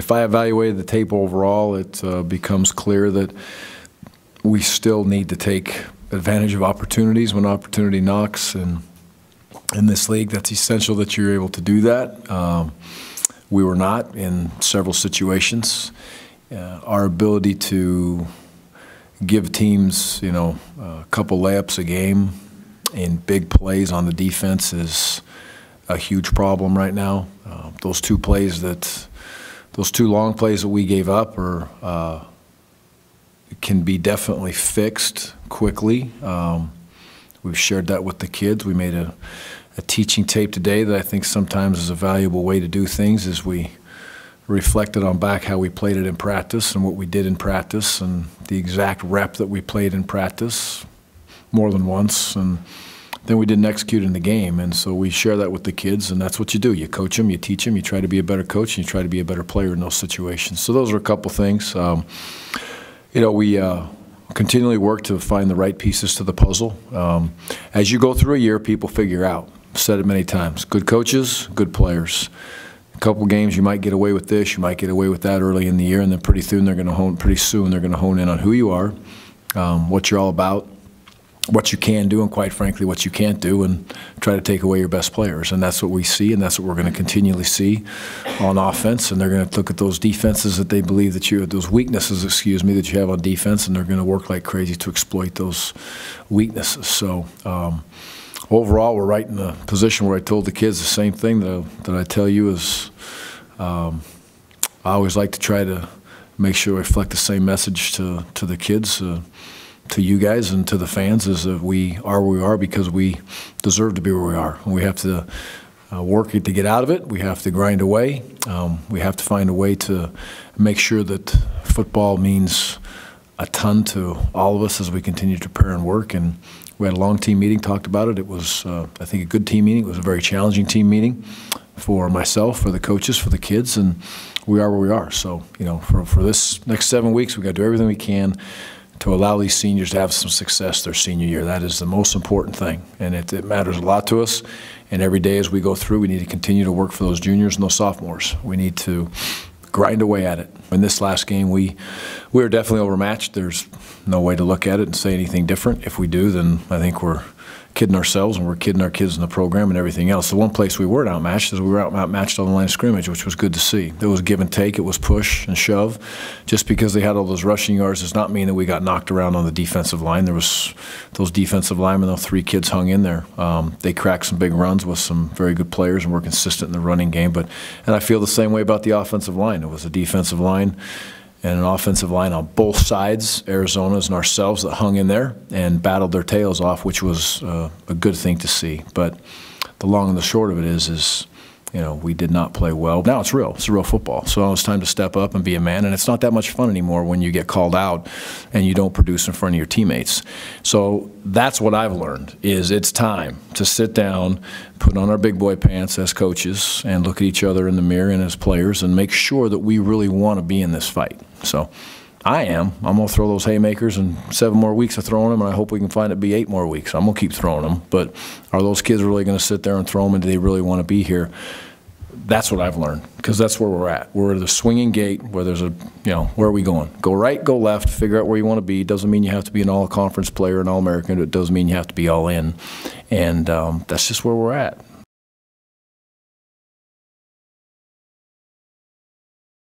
if I evaluated the tape overall, it becomes clear that we still need to take advantage of opportunities when opportunity knocks, and in this league, that's essential that you're able to do that. We were not in several situations. Our ability to give teams, a couple layups a game in big plays on the defense is a huge problem right now. Those two long plays that we gave up can be definitely fixed quickly. We've shared that with the kids. We made a teaching tape today that I think sometimes is a valuable way to do things, is we reflected on back how we played it in practice and what we did in practice and the exact rep that we played in practice more than once, and then we didn't execute in the game. And so we share that with the kids, and that's what you do. You coach them, you teach them, you try to be a better coach, and you try to be a better player in those situations. So those are a couple things. We continually work to find the right pieces to the puzzle. As you go through a year, people figure out. I've said it many times. Good coaches, good players. A couple games you might get away with this, you might get away with that early in the year, and then pretty soon they're going to hone in on who you are, what you're all about, what you can do, and quite frankly what you can't do, and try to take away your best players. And that's what we see, and that's what we're going to continually see on offense. And they're going to look at those defenses that they believe that those weaknesses, that you have on defense, and they're going to work like crazy to exploit those weaknesses. So overall, we're right in a position where I told the kids the same thing that I tell you is I always like to try to make sure I reflect the same message to the kids, to you guys and to the fans, is that we are where we are because we deserve to be where we are. And we have to work to get out of it. We have to grind away. We have to find a way to make sure that football means a ton to all of us as we continue to prepare and work. And we had a long team meeting, talked about it. It was, I think, a good team meeting. It was a very challenging team meeting for myself, for the coaches, for the kids, and we are where we are. So, for this next 7 weeks, we've got to do everything we can to allow these seniors to have some success their senior year. That is the most important thing, and it matters a lot to us. And every day as we go through, we need to continue to work for those juniors and those sophomores. We need to grind away at it. In this last game, we were definitely overmatched. There's no way to look at it and say anything different. If we do, then I think we're kidding ourselves, and we're kidding our kids in the program and everything else. The one place we weren't outmatched is we were outmatched on the line of scrimmage, which was good to see. There was give and take. It was push and shove. Just because they had all those rushing yards does not mean that we got knocked around on the defensive line. There was those defensive linemen, those 3 kids hung in there. They cracked some big runs with some very good players and were consistent in the running game. And I feel the same way about the offensive line. It was a defensive line and an offensive line on both sides, Arizona's and ourselves, that hung in there and battled their tails off, which was a good thing to see. But the long and the short of it is we did not play well. Now it's real. It's real football. So now it's time to step up and be a man. And it's not that much fun anymore when you get called out and you don't produce in front of your teammates. So that's what I've learned, is it's time to sit down, put on our big boy pants as coaches, and look at each other in the mirror and as players and make sure that we really want to be in this fight. So I'm going to throw those haymakers, and 7 more weeks of throwing them, and I hope we can find it be 8 more weeks. I'm going to keep throwing them. But are those kids really going to sit there and throw them, and do they really want to be here? That's what I've learned, because that's where we're at. We're at the swinging gate where there's where are we going? Go right, go left, figure out where you want to be. Doesn't mean you have to be an all-conference player, an All-American. It does mean you have to be all in. And that's just where we're at.